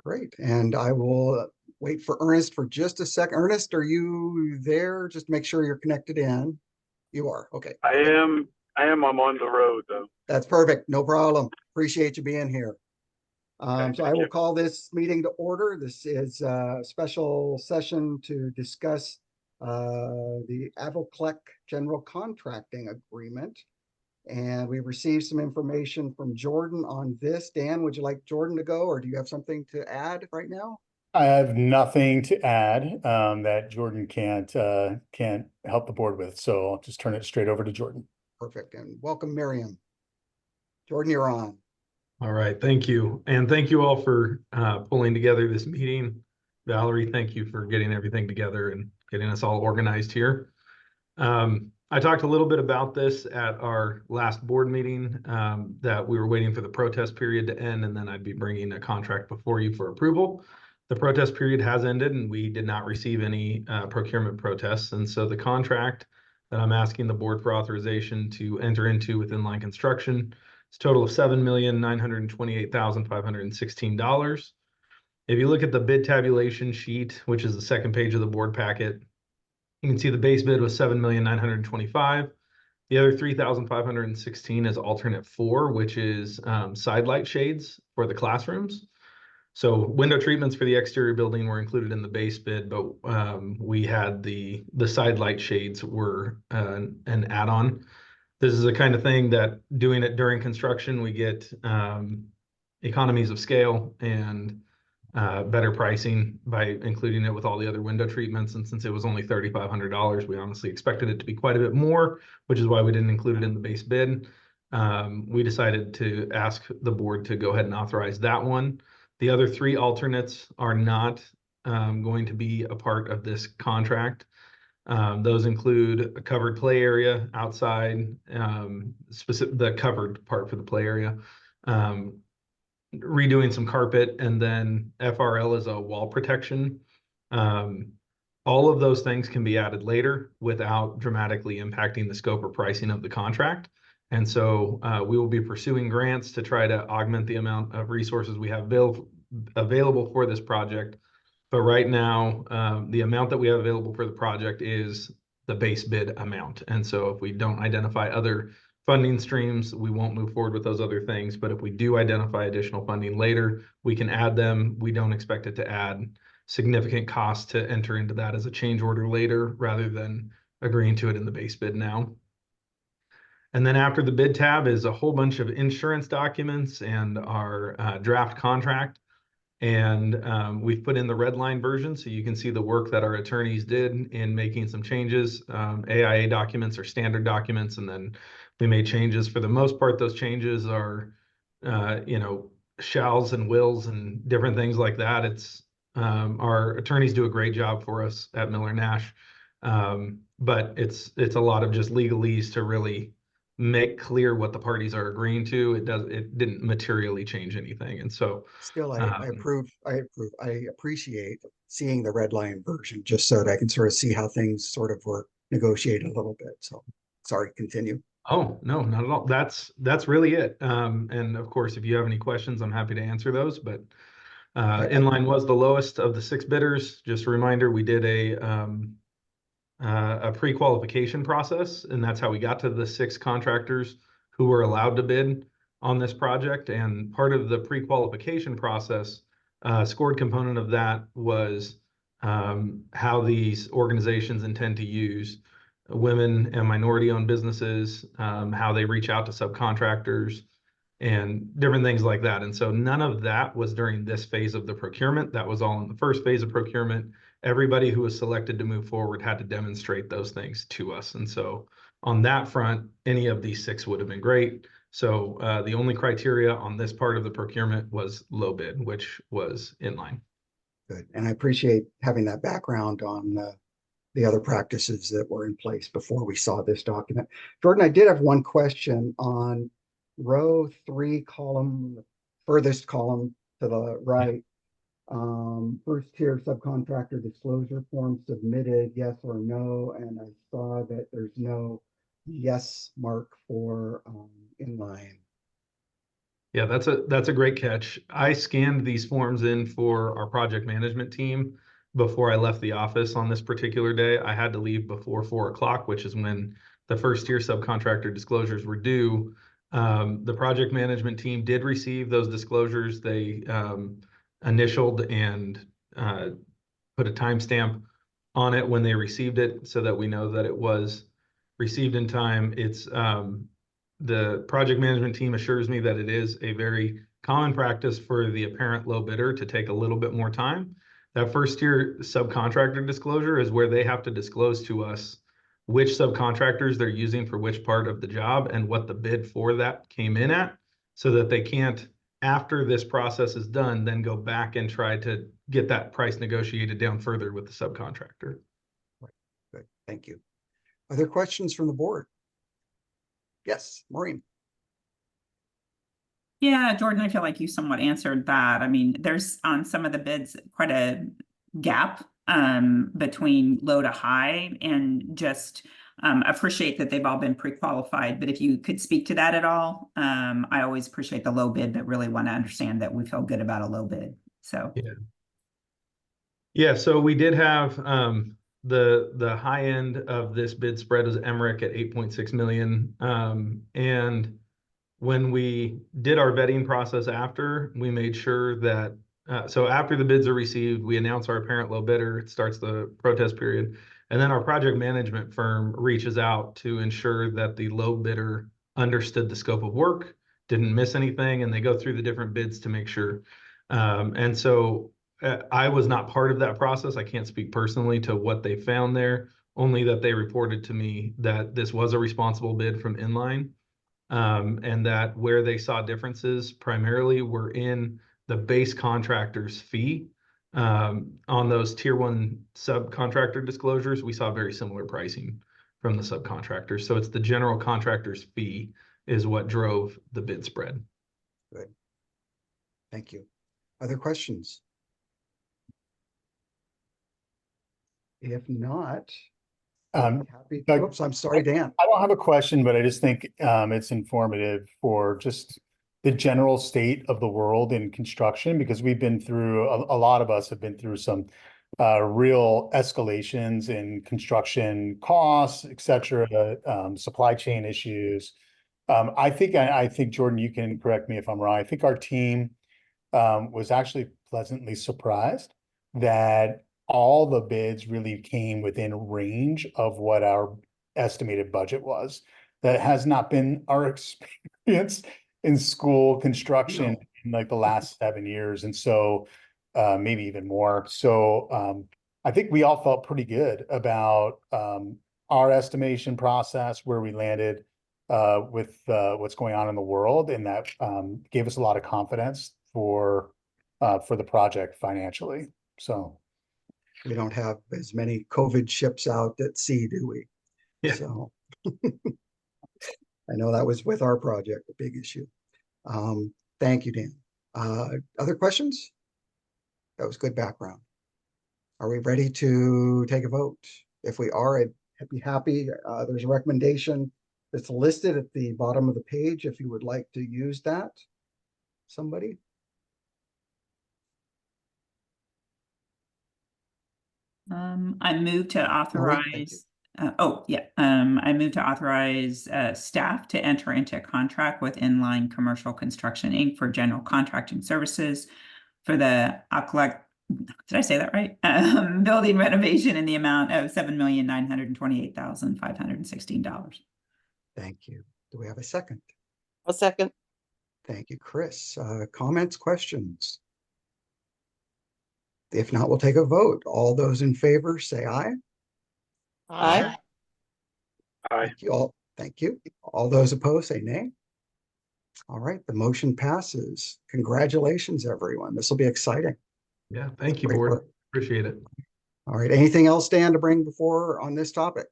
Great. And I will wait for Ernest for just a second. Ernest, are you there? Just make sure you're connected in. You are. Okay, I perfect. am. I'm on the road though. That's perfect. No problem. Appreciate you being here. Okay, So I thank will you. call this meeting to order. This is a special session to discuss the Avoclec General Contracting Agreement. And we received some information from Jordan on this. Dan, would you like Jordan to go, or do you have something to add right now? I have nothing to add that Jordan can't help the board with, so I'll just turn it straight over to Jordan. Perfect. And welcome, Miriam. Jordan, you're on. All right, thank you. And thank you all for pulling together this meeting. Valerie, thank you for getting everything together and getting us all organized here. I talked a little bit about this at our last board meeting, that we were waiting for the protest period to end, and then I'd be bringing a contract before you for approval. The protest period has ended, and we did not receive any procurement protests. And so the contract that I'm asking the board for authorization to enter into with Inline Construction, it's a total of $7,928,516. If you look at the bid tabulation sheet, which is the second page of the board packet, you can see the base bid was $7,925,000. The other $3,516 is alternate 4, which is side light shades for the classrooms. So window treatments for the exterior building were included in the base bid, but we had the side light shades were an add-on. This is the kind of thing that doing it during construction, we get economies of scale and better pricing by including it with all the other window treatments. And since it was only $3,500, we honestly expected it to be quite a bit more, which is why we didn't include it in the base bid. We decided to ask the board to go ahead and authorize that one. The other 3 alternates are not going to be a part of this contract. Those include a covered play area outside, the covered part for the play area, redoing some carpet, and then FRL is a wall protection. All of those things can be added later without dramatically impacting the scope or pricing of the contract. And so we will be pursuing grants to try to augment the amount of resources we have available for this project. But right now, the amount that we have available for the project is the base bid amount. And so if we don't identify other funding streams, we won't move forward with those other things. But if we do identify additional funding later, we can add them. We don't expect it to add significant cost to enter into that as a change order later, rather than agreeing to it in the base bid now. And then after the bid tab is a whole bunch of insurance documents and our draft contract. And we've put in the red line version so you can see the work that our attorneys did in making some changes. AIA documents are standard documents, and then we made changes. For the most part, those changes are, shalls and wills and different things like that. It's our attorneys do a great job for us at Miller Nash, but it's a lot of just legalese to really make clear what the parties are agreeing to. It didn't materially change anything. And so Still, I appreciate seeing the red line version just so that I can sort of see how things sort of were negotiated a little bit. So sorry, continue. oh, no, not at all. That's really it. And of course, if you have any questions, I'm happy to answer those. But Inline was the lowest of the 6 bidders. Just a reminder, we did a pre-qualification process, and that's how we got to the 6 contractors who were allowed to bid on this project. And part of the pre-qualification process, scored component of that was how these organizations intend to use women and minority-owned businesses, how they reach out to subcontractors, and different things like that. And so none of that was during this phase of the procurement. That was all in the first phase of procurement. Everybody who was selected to move forward had to demonstrate those things to us. And so on that front, any of these 6 would have been great. So the only criteria on this part of the procurement was low bid, which was Inline. Good. And I appreciate having that background on the other practices that were in place before we saw this document. Jordan, I did have one question on row 3, column, furthest column to the right. First tier subcontractor disclosure form submitted, yes or no, and I saw that there's no yes mark for Inline. Yeah, that's a great catch. I scanned these forms in for our project management team before I left the office on this particular day. I had to leave before 4 o'clock, which is when the first tier subcontractor disclosures were due. The project management team did receive those disclosures. They initialed and put a timestamp on it when they received it so that we know that it was received in time. It's the project management team assures me that it is a very common practice for the apparent low bidder to take a little bit more time. That first tier subcontractor disclosure is where they have to disclose to us which subcontractors they're using for which part of the job and what the bid for that came in at, so that they can't, after this process is done, then go back and try to get that price negotiated down further with the subcontractor. Good, thank you. Other questions from the board? Yes, Maureen. Yeah, Jordan, I feel like you somewhat answered that. I mean, there's on some of the bids quite a gap between low to high, and just appreciate that they've all been pre-qualified. But if you could speak to that at all, I always appreciate the low bid, but really want to understand that we feel good about a low bid. So yeah, so we did have the high end of this bid spread was Emmerich at 8.6 million. And when we did our vetting process after, we made sure that so after the bids are received, we announce our apparent low bidder. It starts the protest period. And then our project management firm reaches out to ensure that the low bidder understood the scope of work, didn't miss anything, and they go through the different bids to make sure. And so I was not part of that process. I can't speak personally to what they found there, only that they reported to me that this was a responsible bid from Inline, and that where they saw differences primarily were in the base contractor's fee. On those tier one subcontractor disclosures, we saw very similar pricing from the subcontractors. So it's the general contractor's fee is what drove the bid spread. Good. Thank you. Other questions? If not, happy. Doug, Oops, I'm sorry, Dan. I don't have a question, but I just think it's informative for just the general state of the world in construction, because we've been through, a lot of us have been through some real escalations in construction costs, et cetera, supply chain issues. I think, Jordan, you can correct me if I'm wrong. I think our team was actually pleasantly surprised that all the bids really came within range of what our estimated budget was. That has not been our experience in school construction in like the last 7 years. And so maybe even more. So I think we all felt pretty good about our estimation process, where we landed with what's going on in the world. And that gave us a lot of confidence for the project financially. So we don't have as many COVID ships out at sea, do we? Yeah. So I know that was with our project, a big issue. Thank you, Dan. Other questions? That was good background. Are we ready to take a vote? If we are, I'd be happy. There's a recommendation that's listed at the bottom of the page if you would like to use that. Somebody? I move to authorize. I move to authorize staff to enter into a contract with Inline Commercial Construction Inc. for general contracting services for the did I say that right? Building renovation in the amount of $7,928,516. Thank you. Do we have a second? A second. Thank you, Chris. Comments, questions? If not, we'll take a vote. All those in favor say aye. Aye. Aye. Thank you all. Thank you. All those opposed say nay. All right, the motion passes. Congratulations, everyone. This will be exciting. Yeah, thank you, Great board. work. Appreciate it. All right, anything else, Dan, to bring before on this topic?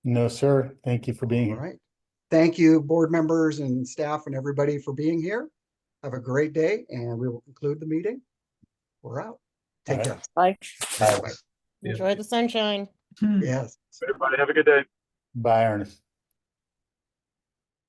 no, sir. Thank you for being All here. right. Thank you, board members and staff and everybody for being here. Have a great day, and we will conclude the meeting. We're out. Take care. Bye. Bye. Bye. Yeah. Enjoy the sunshine. Yes. Everybody have a good day. Bye, Ernest.